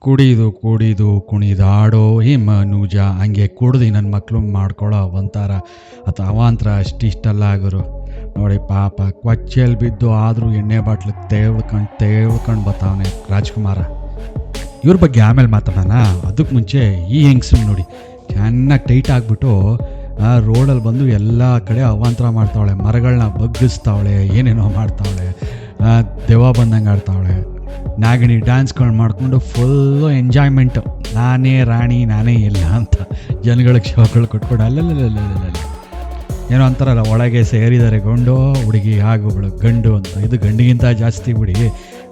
ಕುಡಿದು ಕುಣಿದಾಡೋ ಈ ಮನುಜ ಹಂಗೆ ಕುಡ್ದು ನನ್ನ ಮಕ್ಕಳು ಮಾಡ್ಕೊಳ್ಳೋ ಒಂಥರ ಅಥವಾ ಅವಾಂತರ ಅಷ್ಟಿಷ್ಟಲ್ಲ ಆಗೋರು ನೋಡಿ ಪಾಪ ಕೊಚ್ಚೆಯಲ್ಲಿ ಬಿದ್ದು ಆದರೂ ಎಣ್ಣೆ ಬಾಟ್ಲು ತೇಳ್ಕೊಂಡು ಬರ್ತಾವನೆ ರಾಜ್ಕುಮಾರ. ಇವ್ರ ಬಗ್ಗೆ ಆಮೇಲೆ ಮಾತಾಡೋಣ. ಅದಕ್ಕೆ ಮುಂಚೆ ಈ ಹೆಂಗ್ಸು ನೋಡಿ ಚೆನ್ನಾಗಿ ಟೈಟ್ ಆಗಿಬಿಟ್ಟು ಆ ರೋಡಲ್ಲಿ ಬಂದು ಎಲ್ಲ ಕಡೆ ಅವಾಂತರ ಮಾಡ್ತಾವಳೆ, ಮರಗಳನ್ನ ಬಗ್ಗಿಸ್ತಾವಳೆ, ಏನೇನೋ ಮಾಡ್ತಾವಳೆ, ದೆವ್ವ ಬಂದಂಗೆ ಆಡ್ತಾವಳೆ, ನಾಗಿಣಿ ಡ್ಯಾನ್ಸ್ಗಳು ಮಾಡಿಕೊಂಡು ಫುಲ್ಲು ಎಂಜಾಯ್ಮೆಂಟು, ನಾನೇ ರಾಣಿ ನಾನೇ ಇಲ್ಲ ಅಂತ ಜನಗಳಿಗೆ ಶೋಗಳು ಕೊಟ್ಕೊಂಡು ಅಲ್ಲಲ್ಲ ಏನೋ ಅಂತಾರಲ್ಲ ಒಳಗೆ ಸೇರಿದ್ದಾರೆ ಗಂಡು ಹುಡುಗಿ ಆಗೋಗಳು ಗಂಡು ಅಂತ. ಇದು ಗಂಡಿಗಿಂತ ಜಾಸ್ತಿ ಬಿಡಿ.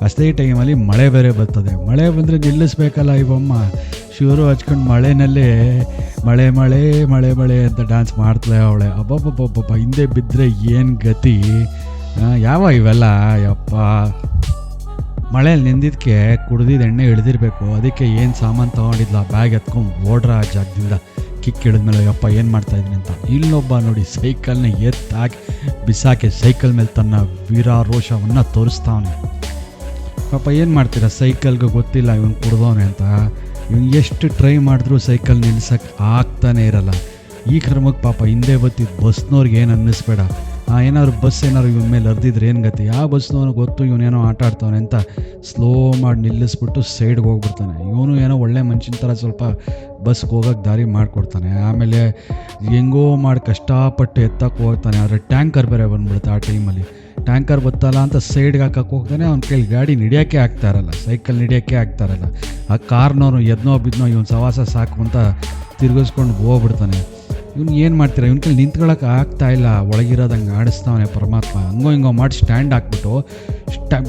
ಅಷ್ಟೇ ಟೈಮಲ್ಲಿ ಮಳೆ ಬೇರೆ ಬರ್ತದೆ. ಮಳೆ ಬಂದರೆ ನಿಲ್ಲಿಸ್ಬೇಕಲ್ಲ ಇವಮ್ಮ ಶೂರು ಹಚ್ಕೊಂಡು ಮಳೆನಲ್ಲೇ ಮಳೆ ಮಳೆ ಮಳೆ ಮಳೆ ಅಂತ ಡ್ಯಾನ್ಸ್ ಮಾಡ್ತಾಳೆ ಅವಳೆ. ಅಬ್ಬಬ್ಬಬ್ಬಬ್ಬ ಹಿಂದೆ ಬಿದ್ದರೆ ಏನು ಗತಿ. ಯಾವ ಇವೆಲ್ಲ ಯಪ್ಪ. ಮಳೇಲಿ ನಿಂದಿದ್ದಕ್ಕೆ ಕುಡ್ದಿದ್ದು ಎಣ್ಣೆ ಇಳಿದಿರಬೇಕು. ಅದಕ್ಕೆ ಏನು ಸಾಮಾನು ತೊಗೊಂಡಿದ್ಲ ಬ್ಯಾಗ್ ಎತ್ಕೊಂಡು ಓಡ್ರ ಆ ಜಾಗದಿಂದ ಕಿಕ್ ಇಳಿದ್ಮೇಲೆ ಯಪ್ಪ ಏನು ಮಾಡ್ತಾಯಿದ್ದೀನಿ ಅಂತ. ಇಲ್ಲೊಬ್ಬ ನೋಡಿ ಸೈಕಲ್ನ ಎತ್ತಾಕಿ ಬಿಸಾಕಿ ಸೈಕಲ್ ಮೇಲೆ ತನ್ನ ವೀರಾರೋಷವನ್ನು ತೋರಿಸ್ತಾವನೆ. ಪಾಪ ಏನು ಮಾಡ್ತೀರಾ, ಸೈಕಲ್ಗೆ ಗೊತ್ತಿಲ್ಲ ಇವನು ಕುಡ್ದವನೆ ಅಂತ. ಇವನು ಎಷ್ಟು ಟ್ರೈ ಮಾಡಿದ್ರೂ ಸೈಕಲ್ ನಿಲ್ಸಕ್ಕೆ ಆಗ್ತಾನೆ ಇರಲ್ಲ. ಈ ಕ್ರಮಕ್ಕೆ ಪಾಪ ಹಿಂದೆ ಬತ್ತಿದ್ದು ಬಸ್ನವ್ರಿಗೆ ಏನು ಅನ್ನಿಸ್ಬೇಡ. ಏನಾದ್ರು ಬಸ್ ಏನಾದ್ರು ಇವನ ಮೇಲೆ ಹರಿದಿದ್ರೆ ಏನು ಗತಿ. ಯಾವ ಬಸ್ನವನು ಗೊತ್ತು ಇವನೇನೋ ಆಟ ಆಡ್ತಾವನೆ ಅಂತ ಸ್ಲೋ ಮಾಡಿ ನಿಲ್ಲಿಸ್ಬಿಟ್ಟು ಸೈಡ್ಗೆ ಹೋಗ್ಬಿಡ್ತಾನೆ. ಇವನು ಏನೋ ಒಳ್ಳೆ ಮನುಷ್ಯನ ಥರ ಸ್ವಲ್ಪ ಬಸ್ಗೆ ಹೋಗೋಕ್ಕೆ ದಾರಿ ಮಾಡಿಕೊಡ್ತಾನೆ. ಆಮೇಲೆ ಹೆಂಗೋ ಮಾಡಿ ಕಷ್ಟಪಟ್ಟು ಎತ್ತಕ್ಕೆ ಹೋಗ್ತಾನೆ. ಆದರೆ ಟ್ಯಾಂಕರ್ ಬೇರೆ ಬಂದ್ಬಿಡುತ್ತೆ ಆ ಟೈಮಲ್ಲಿ. ಟ್ಯಾಂಕರ್ ಬತ್ತಲ್ಲ ಅಂತ ಸೈಡ್ಗೆ ಹಾಕಕ್ಕೆ ಹೋಗ್ತಾನೆ. ಅವ್ನ ಕೈಲಿ ಗಾಡಿ ನಡೆಯೋಕ್ಕೆ ಆಗ್ತಾಯಿರಲ್ಲ, ಸೈಕಲ್ ನಡೆಯೋಕ್ಕೆ ಆಗ್ತಾಯಿರಲ್ಲ. ಆ ಕಾರ್ನವ್ರು ಎದ್ನೋ ಬಿದ್ನೋ ಇವನು ಸವಾಸ ಸಾಕು ಅಂತ ತಿರುಗಿಸ್ಕೊಂಡು ಹೋಗ್ಬಿಡ್ತಾನೆ. ಇವ್ನು ಏನು ಮಾಡ್ತೀರಾ, ಇವನ ಕೈಲಿ ನಿಂತ್ಕೊಳ್ಳೋಕೆ ಆಗ್ತಾಯಿಲ್ಲ, ಒಳಗಿರೋದಂಗೆ ಆಡಿಸ್ತಾವನೆ ಪರಮಾತ್ಮ. ಹಂಗೋ ಹಿಂಗೋ ಮಾಡಿ ಸ್ಟ್ಯಾಂಡ್ ಹಾಕ್ಬಿಟ್ಟು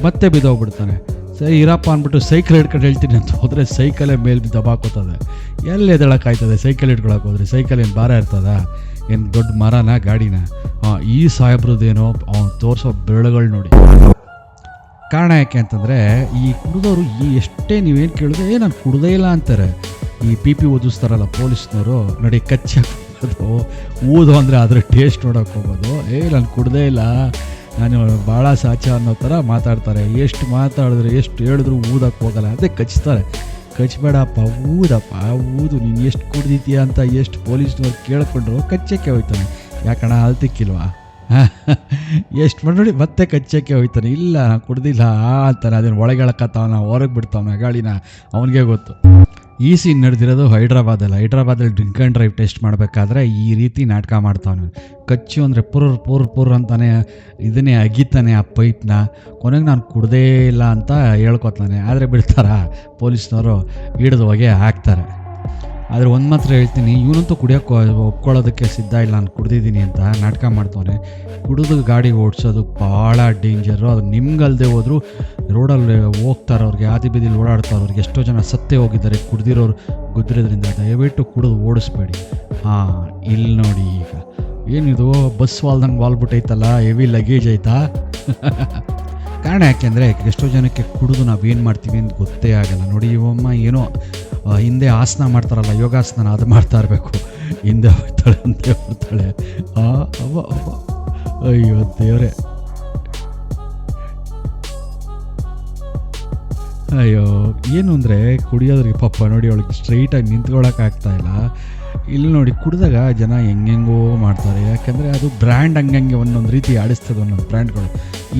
ಮತ್ತೆ ಬಿದ್ದೋಗ್ಬಿಡ್ತಾನೆ. ಸರಿ ಇರಪ್ಪ ಅಂದ್ಬಿಟ್ಟು ಸೈಕಲ್ ಹಿಡ್ಕೊಂಡು ಹೇಳ್ತೀನಿ ಅಂತ ಹೋದರೆ ಸೈಕಲೇ ಮೇಲೆ ದಬಾಕೋತದೆ. ಎಲ್ಲಿ ಎದಳಕ್ಕಾಯ್ತದೆ ಸೈಕಲ್ ಹಿಡ್ಕೊಳಕ್ಕೆ ಹೋದ್ರೆ? ಸೈಕಲ್ ಏನು ಭಾರ ಇರ್ತದ? ಏನು ದೊಡ್ಡ ಮರನ ಗಾಡಿನ? ಈ ಸಾಹೇಬ್ರದ್ದೇನೋ ಅವ್ನು ತೋರಿಸೋ ಬೆರಳುಗಳು ನೋಡಿ. ಕಾರಣ ಯಾಕೆ ಅಂತಂದರೆ ಈ ಕುಡಿದವರು ಎಷ್ಟೇ ನೀವೇನು ಕೇಳಿದ್ರೆ ನಾನು ಕುಡ್ದೇ ಇಲ್ಲ ಅಂತಾರೆ. ಈ PP ಓದಿಸ್ತಾರಲ್ಲ ಪೊಲೀಸ್ನವರು ನೋಡಿ, ಕಚ್ಚಾಕೋದು ಊದು ಅಂದರೆ ಅದರ ಟೇಸ್ಟ್ ನೋಡೋಕೆ ಹೋಗೋದು. ನಾನು ಕುಡ್ದೇ ಇಲ್ಲ, ನಾನು ಭಾಳ ಸಾಚ ಅನ್ನೋ ಥರ ಮಾತಾಡ್ತಾರೆ. ಎಷ್ಟು ಮಾತಾಡಿದ್ರು ಎಷ್ಟು ಹೇಳಿದ್ರು ಊದಕ್ಕೆ ಹೋಗಲ್ಲ. ಅದೇ ಕಚ್ತಾರೆ. ಕಚ್ಬೇಡಪ್ಪ ಊದಪ್ಪ ಊದು, ನೀನು ಎಷ್ಟು ಕುಡ್ದಿದ್ದೀಯ ಅಂತ ಎಷ್ಟು ಪೊಲೀಸ್ನವ್ರು ಕೇಳ್ಕೊಂಡ್ರು ಕಚ್ಚಕ್ಕೆ ಹೋಯ್ತಾನೆ. ಯಾಕಣ್ಣ ಅಲ್ತಿಕ್ಕಿಲ್ವಾ? ಎಷ್ಟು ಮಾಡಿ ಮತ್ತೆ ಕಚ್ಚಕ್ಕೆ ಹೋಯ್ತಾನೆ. ಇಲ್ಲ ನಾನು ಕುಡ್ದಿಲ್ಲ ಅಂತಾನೆ. ಅದನ್ನು ಒಳಗೆಳಕತ್ತಾವನ ಹೊರಗೆ ಬಿಡ್ತಾವನ ಗಾಳಿನ, ಅವನಿಗೆ ಗೊತ್ತು. ಈ ಸೀನ್ ನಡೆದಿರೋದು ಹೈದ್ರಾಬಾದಲ್ಲಿ ಡ್ರಿಂಕ್ ಆ್ಯಂಡ್ ಡ್ರೈವ್ ಟೆಸ್ಟ್ ಮಾಡಬೇಕಾದ್ರೆ ಈ ರೀತಿ ನಾಟಕ ಮಾಡ್ತಾವನು. ಕಚ್ಚು ಅಂದರೆ ಪುರ್ ಅಂತಾನೆ ಇದನ್ನೇ ಅಗಿತಾನೆ ಆ ಪೈಪ್ನ. ಕೊನೆಗೆ ನಾನು ಕುಡ್ದೇ ಇಲ್ಲ ಅಂತ ಹೇಳ್ಕೊತಾನೆ. ಆದರೆ ಬಿಡ್ತಾರ ಪೊಲೀಸ್ನವರು ಹಿಡಿದು ಹೊಗೆ ಹಾಕ್ತಾರೆ. ಆದರೆ ಒಂದು ಮಾತ್ರ ಹೇಳ್ತೀನಿ, ಇವನಂತೂ ಕುಡಿಯೋಕ್ಕೆ ಒಪ್ಕೊಳ್ಳೋದಕ್ಕೆ ಸಿದ್ಧ ಇಲ್ಲ, ನಾನು ಕುಡ್ದಿದ್ದೀನಿ ಅಂತ ನಾಟಕ ಮಾಡ್ತಾನೆ. ಕುಡಿದು ಗಾಡಿ ಓಡಿಸೋದು ಭಾಳ ಡೇಂಜರು. ಅದು ನಿಮ್ಗಲ್ದೆ ಹೋದರೂ ರೋಡಲ್ಲಿ ಹೋಗ್ತಾರವ್ರಿಗೆ, ಆದಿ ಬೀದಿಲಿ ಓಡಾಡ್ತಾರವ್ರಿಗೆ ಎಷ್ಟೋ ಜನ ಸತ್ತೇ ಹೋಗಿದ್ದಾರೆ ಕುಡ್ದಿರೋರು ಗುದ್ದಿರೋದ್ರಿಂದ. ದಯವಿಟ್ಟು ಕುಡಿದು ಓಡಿಸ್ಬೇಡಿ. ಇಲ್ಲಿ ನೋಡಿ, ಈಗ ಏನಿದು ಬಸ್ ವಾಲ್ದಂಗೆ ವಾಲ್ಬಿಟ್ಟೈತಲ್ಲ, ಹೆವಿ ಲಗೇಜ್ ಐತಾ? ಕಾರಣ ಯಾಕೆಂದರೆ ಎಷ್ಟೋ ಜನಕ್ಕೆ ಕುಡಿದು ನಾವೇನು ಮಾಡ್ತೀವಿ ಅಂತ ಗೊತ್ತೇ ಆಗಲ್ಲ. ನೋಡಿ ಇವಮ್ಮ ಏನೋ ಹಿಂದೆ ಆಸನ ಮಾಡ್ತಾರಲ್ಲ, ಯೋಗಾಸನ, ಅದು ಮಾಡ್ತಾ ಇರಬೇಕು. ಹಿಂದೆ ಹೋಗ್ತಾಳೆ ಅಂತೆ ಬರ್ತಾಳೆ. ಅಯ್ಯೋ ದೇವ್ರೆ, ಅಯ್ಯೋ ಏನು ಅಂದರೆ ಕುಡಿಯೋದ್ರಿಗೆ ಪಾಪ ನೋಡಿ ಅವಳಿಗೆ ಸ್ಟ್ರೈಟಾಗಿ ನಿಂತ್ಕೊಳ್ಳೋಕ್ಕಾಗ್ತಾಯಿಲ್ಲ. ಇಲ್ಲಿ ನೋಡಿ ಕುಡಿದಾಗ ಜನ ಹೆಂಗೆಂಗೋ ಮಾಡ್ತಾರೆ. ಯಾಕೆಂದರೆ ಅದು ಬ್ರ್ಯಾಂಡ್ ಹಂಗಂಗೆ ಒಂದೊಂದು ರೀತಿ ಆಡಿಸ್ತದೆ ಒಂದೊಂದು ಬ್ರ್ಯಾಂಡ್ಗಳು.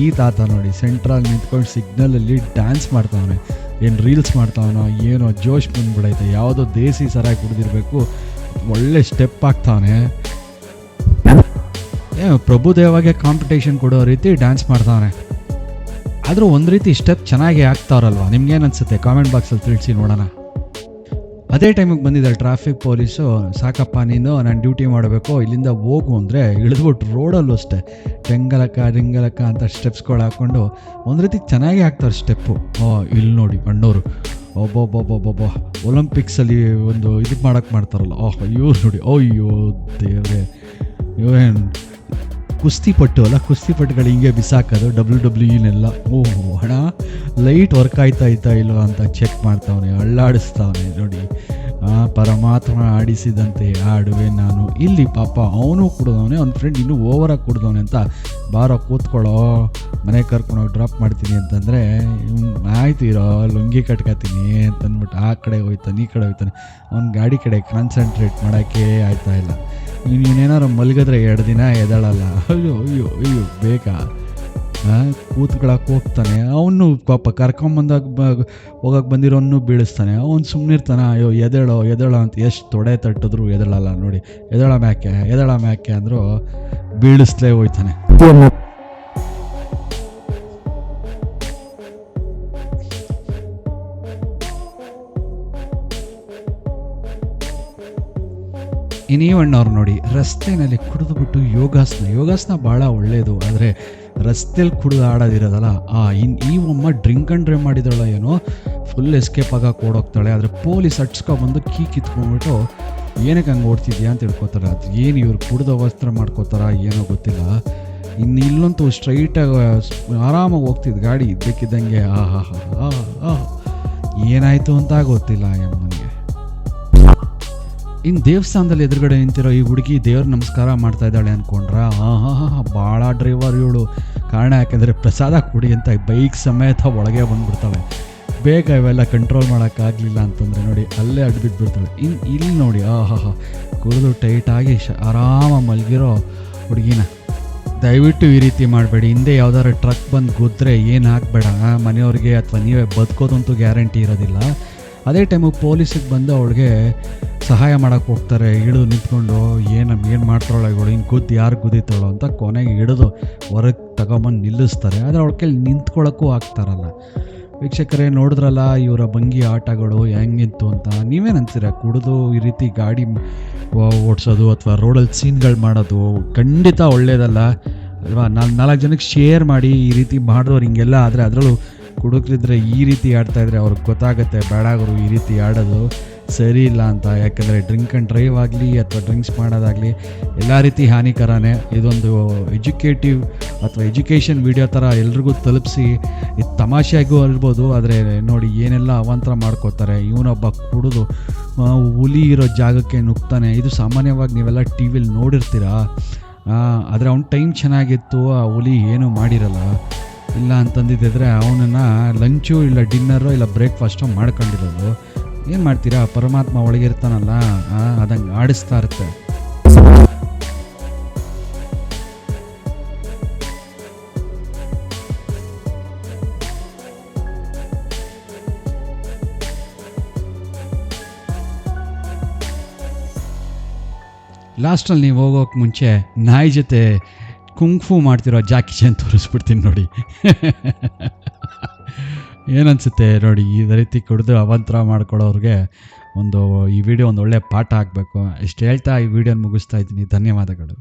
ಈ ತಾತ ನೋಡಿ ಸೆಂಟ್ರಲ್ಲಿ ನಿಂತ್ಕೊಂಡು ಸಿಗ್ನಲಲ್ಲಿ ಡ್ಯಾನ್ಸ್ ಮಾಡ್ತಾವನೆ, ಏನು ರೀಲ್ಸ್ ಮಾಡ್ತಾವನೋ ಏನೋ, ಜೋಶ್ ಬಂದ್ಬಿಡೈತೆ. ಯಾವುದೋ ದೇಸಿ ಸರಾಗಿ ಕುಡಿದಿರಬೇಕು, ಒಳ್ಳೆ ಸ್ಟೆಪ್ ಆಗ್ತಾವನೆ. ಪ್ರಭುದೇವಾಗೆ ಕಾಂಪಿಟೇಷನ್ ಕೊಡೋ ರೀತಿ ಡ್ಯಾನ್ಸ್ ಮಾಡ್ತಾವನೆ. ಆದರೂ ಒಂದು ರೀತಿ ಸ್ಟೆಪ್ ಚೆನ್ನಾಗಿ ಆಗ್ತಾವ್ರಲ್ವ? ನಿಮ್ಗೇನು ಅನಿಸುತ್ತೆ ಕಾಮೆಂಟ್ ಬಾಕ್ಸಲ್ಲಿ ತಿಳಿಸಿ ನೋಡೋಣ. ಅದೇ ಟೈಮಿಗೆ ಬಂದಿದ್ದಾರೆ ಟ್ರಾಫಿಕ್ ಪೊಲೀಸು. ಸಾಕಪ್ಪ ನೀನು, ನಾನು ಡ್ಯೂಟಿ ಮಾಡಬೇಕು, ಇಲ್ಲಿಂದ ಹೋಗು ಅಂದರೆ ಇಳಿದ್ಬಿಟ್ಟು ರೋಡಲ್ಲೂ ಅಷ್ಟೇ ರಿಂಗಲಕ್ಕ ಅಂತ ಸ್ಟೆಪ್ಸ್ಗಳು ಹಾಕ್ಕೊಂಡು ಒಂದು ರೀತಿ ಚೆನ್ನಾಗಿ ಹಾಕ್ತಾರೆ ಸ್ಟೆಪ್ಪು. ಇಲ್ಲಿ ನೋಡಿ ಅಣ್ಣವರು ಒಬ್ಬೊಬ್ಬೊಬ್ಬೊಬ್ಬ ಒಲಿಂಪಿಕ್ಸಲ್ಲಿ ಒಂದು ಇದು ಮಾಡೋಕ್ಕೆ ಮಾಡ್ತಾರಲ್ಲ, ಇವ್ರು ನೋಡಿ, ಅಯ್ಯೋ ದೇವ್ರೆ, ಇವೇನು ಕುಸ್ತಿಪಟ್ಟು ಅಲ್ಲ, ಕುಸ್ತಿಪಟ್ಟುಗಳು ಹಿಂಗೆ ಬಿಸಾಕೋದು WWE ಹಣ ಲೈಟ್ ವರ್ಕ್ ಆಯ್ತಾ ಇಲ್ವ ಅಂತ ಚೆಕ್ ಮಾಡ್ತಾವನೆ, ಅಳ್ಳಾಡಿಸ್ತಾವನೆ ನೋಡಿ. ಪರಮಾತ್ಮ ಆಡಿಸಿದಂತೆ ಆಡುವೆ ನಾನು. ಇಲ್ಲಿ ಪಾಪ ಅವನು ಕುಡ್ದವನೆ, ಅವ್ನ ಫ್ರೆಂಡ್ ಇನ್ನೂ ಓವರಾಗಿ ಕುಡ್ದವನೆ ಅಂತ ಬಾರೋ ಕೂತ್ಕೊಳ್ಳೋ ಮನೆಗೆ ಕರ್ಕೊಂಡೋಗಿ ಡ್ರಾಪ್ ಮಾಡ್ತೀನಿ ಅಂತಂದರೆ ಆಯ್ತು ಇರೋ ಲುಂಗಿ ಕಟ್ಕೊತೀನಿ ಅಂತಂದ್ಬಿಟ್ಟು ಆ ಕಡೆ ಹೋಯ್ತಾನೆ ಈ ಕಡೆ ಹೋಯ್ತಾನೆ. ಅವ್ನ ಗಾಡಿ ಕಡೆ ಕಾನ್ಸಂಟ್ರೇಟ್ ಮಾಡೋಕ್ಕೆ ಆಯ್ತಾ ಇಲ್ಲ. ಇನ್ನೇನಾರು ಮಲಗಿದ್ರೆ 2 ದಿನ ಎದಳಲ್ಲ. ಅಯ್ಯೋ ಅಯ್ಯೋ ಅಯ್ಯೋ ಬೇಕಾ ಕೂತ್ಕೊಳಕ್ಕೆ ಹೋಗ್ತಾನೆ. ಅವನು ಪಾಪ ಕರ್ಕೊಂಬಂದಾಗ ಹೋಗಕ್ಕೆ ಬಂದಿರೋನು ಬೀಳಿಸ್ತಾನೆ. ಅವ್ನು ಸುಮ್ಮನಿರ್ತಾನೆ. ಅಯ್ಯೋ ಎದೇಳೋ ಅಂತ ಎಷ್ಟು ತೊಡೆ ತಟ್ಟಿದ್ರು ಎದಳಲ್ಲ ನೋಡಿ. ಎದಳ ಮ್ಯಾಕೆ ಅಂದರೂ ಬೀಳಿಸ್ಲೇ ಹೋಯ್ತಾನೆ. ಇನ್ನೀವಣ್ಣವ್ರು ನೋಡಿ ರಸ್ತೆಯಲ್ಲಿ ಕುಡಿದುಬಿಟ್ಟು ಯೋಗಾಸನ ಭಾಳ ಒಳ್ಳೆಯದು. ಆದರೆ ರಸ್ತೆಯಲ್ಲಿ ಕುಡಿದು ಆಡೋದಿರೋದಲ್ಲ. ಈ ಅಮ್ಮ ಡ್ರಿಂಕ್ ಆ್ಯಂಡ್ ಡ್ರೈವ್ ಮಾಡಿದ್ರಲ್ಲ ಏನೋ, ಫುಲ್ ಎಸ್ಕೇಪ್ ಆಗಕ್ಕೆ ಓಡೋಗ್ತಾಳೆ. ಆದರೆ ಪೊಲೀಸ್ ಅಟ್ಸ್ಕೊಬಂದು ಕಿತ್ಕೊಂಡ್ಬಿಟ್ಟು ಏನಕ್ಕೆ ಹಂಗೆ ಓಡ್ತಿದ್ಯಾ ಅಂತ ಹೇಳ್ಕೊತಾರೆ. ಅದು ಏನು ಇವ್ರು ಕುಡಿದು ವಸ್ತ್ರ ಮಾಡ್ಕೋತಾರ ಏನೋ ಗೊತ್ತಿಲ್ಲ. ಇಲ್ಲಂತೂ ಸ್ಟ್ರೈಟಾಗಿ ಆರಾಮಾಗಿ ಹೋಗ್ತಿದ್ದು ಗಾಡಿ, ಇದ್ದಕ್ಕಿದ್ದಂಗೆ ಏನಾಯಿತು ಅಂತ ಗೊತ್ತಿಲ್ಲ ಅಮ್ಮನಿಗೆ. ಇನ್ನು ದೇವಸ್ಥಾನದಲ್ಲಿ ಎದುರುಗಡೆ ನಿಂತಿರೋ ಈ ಹುಡುಗಿ ದೇವ್ರ ನಮಸ್ಕಾರ ಮಾಡ್ತಾ ಇದ್ದಾಳೆ ಅಂದ್ಕೊಂಡ್ರ. ಭಾಳ ಡ್ರೈವರ್ ಇವಳು. ಕಾರಣ ಯಾಕೆಂದರೆ ಪ್ರಸಾದ ಕುಡಿ ಅಂತ ಬೈಕ್ ಸಮೇತ ಒಳಗೆ ಬಂದುಬಿಡ್ತಾಳೆ. ಬೇಗ ಇವೆಲ್ಲ ಕಂಟ್ರೋಲ್ ಮಾಡೋಕ್ಕಾಗಲಿಲ್ಲ ಅಂತಂದರೆ ನೋಡಿ ಅಲ್ಲೇ ಅಡ್ಬಿಟ್ಬಿಡ್ತಾಳೆ. ಇಲ್ಲಿ ನೋಡಿ ಕುಡಿದು ಟೈಟಾಗಿ ಆರಾಮಾಗಿ ಮಲಗಿರೋ ಹುಡುಗಿನ. ದಯವಿಟ್ಟು ಈ ರೀತಿ ಮಾಡಬೇಡಿ. ಹಿಂದೆ ಯಾವ್ದಾದ್ರು ಟ್ರಕ್ ಬಂದು ಗುದ್ದರೆ ಏನು ಹಾಕಬೇಡ. ಮನೆಯವ್ರಿಗೆ ಅಥವಾ ನೀವೇ ಬದುಕೋದಂತೂ ಗ್ಯಾರಂಟಿ ಇರೋದಿಲ್ಲ. ಅದೇ ಟೈಮು ಪೊಲೀಸಿಗೆ ಬಂದು ಅವಳಿಗೆ ಸಹಾಯ ಮಾಡೋಕ್ಕೆ ಹೋಗ್ತಾರೆ. ಹಿಡಿದು ನಿಂತ್ಕೊಂಡು ಏನು ಮಾಡ್ತಾಳೋ ಇವಳು, ಹಿಂಗೆ ಯಾರು ಗುದ್ದಿತಾಳೋ ಅಂತ ಕೊನೆಗೆ ಹಿಡಿದು ಹೊರಗೆ ತಗೊಂಬಂದು ನಿಲ್ಲಿಸ್ತಾರೆ. ಆದರೆ ಅವಳ ಕೈಲಿ ನಿಂತ್ಕೊಳ್ಳೋಕ್ಕೂ ಆಗ್ತಾರಲ್ಲ. ವೀಕ್ಷಕರೇ ನೋಡಿದ್ರಲ್ಲ ಇವರ ಭಂಗಿ ಆಟಗಳು ಹೆಂಗಿತ್ತು ಅಂತ. ನೀವೇನು ಅಂತೀರ? ಕುಡಿದು ಈ ರೀತಿ ಗಾಡಿ ಓಡಿಸೋದು ಅಥವಾ ರೋಡಲ್ಲಿ ಸೀನ್ಗಳು ಮಾಡೋದು ಖಂಡಿತ ಒಳ್ಳೆಯದಲ್ಲ ಅಲ್ವಾ? 4 ಜನಕ್ಕೆ ಶೇರ್ ಮಾಡಿ. ಈ ರೀತಿ ಮಾಡಿದವ್ರು ಹಿಂಗೆಲ್ಲ ಆದರೆ, ಅದರಲ್ಲೂ ಕುಡುಕರಿದ್ರೆ ಈ ರೀತಿ ಆಡ್ತಾಯಿದ್ರೆ ಅವ್ರಿಗೆ ಗೊತ್ತಾಗುತ್ತೆ ಬೇಡಾಗರು ಈ ರೀತಿ ಆಡೋದು ಸರಿ ಇಲ್ಲ ಅಂತ. ಯಾಕೆಂದರೆ ಡ್ರಿಂಕ್ ಆ್ಯಂಡ್ ಡ್ರೈವ್ ಆಗಲಿ ಅಥವಾ ಡ್ರಿಂಕ್ಸ್ ಮಾಡೋದಾಗಲಿ ಎಲ್ಲ ರೀತಿ ಹಾನಿಕರನೇ. ಇದೊಂದು ಎಜುಕೇಟಿವ್ ಅಥವಾ ಎಜುಕೇಷನ್ ವಿಡಿಯೋ ಥರ ಎಲ್ರಿಗೂ ತಲುಪಿಸಿ ಇದು ತಮಾಷೆಯಾಗೂ ಇರ್ಬೋದು. ಆದರೆ ನೋಡಿ ಏನೆಲ್ಲ ಅವಾಂತರ ಮಾಡ್ಕೋತಾರೆ. ಇವನೊಬ್ಬ ಕುಡಿದು ಹುಲಿ ಇರೋ ಜಾಗಕ್ಕೆ ನುಗ್ತಾನೆ. ಇದು ಸಾಮಾನ್ಯವಾಗಿ ನೀವೆಲ್ಲ ಟಿ ವಿಲಿ ನೋಡಿರ್ತೀರ. ಆದರೆ ಅವ್ನ ಟೈಮ್ ಚೆನ್ನಾಗಿತ್ತು, ಆ ಹುಲಿ ಏನೂ ಮಾಡಿರಲ್ಲ. ಇಲ್ಲ ಅಂತಂದಿದ್ದರೆ ಅವನನ್ನು ಲಂಚು ಇಲ್ಲ ಡಿನ್ನರು ಇಲ್ಲ ಬ್ರೇಕ್ಫಾಸ್ಟು ಮಾಡ್ಕೊಂಡಿರೋದು. ಏನು ಮಾಡ್ತೀರಾ? ಪರಮಾತ್ಮ ಒಳಗಿರ್ತಾನಲ್ಲ, ಅದಂಗೆ ಆಡಿಸ್ತಾ ಇರುತ್ತೆ. ಲಾಸ್ಟಲ್ಲಿ ನೀವು ಹೋಗೋಕ್ಕೆ ಮುಂಚೆ ನಾಯಿ ಜೊತೆ ಕುಂಗ್ಫು ಮಾಡ್ತಿರೋ ಜಾಕಿ ಚಾನ್ ತೋರಿಸ್ಬಿಡ್ತೀನಿ ನೋಡಿ. ಏನನ್ಸುತ್ತೆ ನೋಡಿ? ಈ ರೀತಿ ಕುಡಿದು ಅವಾಂತರ ಮಾಡ್ಕೊಳ್ಳೋರಿಗೆ ಈ ವಿಡಿಯೋ ಒಂದು ಒಳ್ಳೆಯ ಪಾಠ ಆಗಬೇಕು. ಇಷ್ಟು ಹೇಳ್ತಾ ಈ ವಿಡಿಯೋನ ಮುಗಿಸ್ತಾ ಇದ್ದೀನಿ. ಧನ್ಯವಾದಗಳು.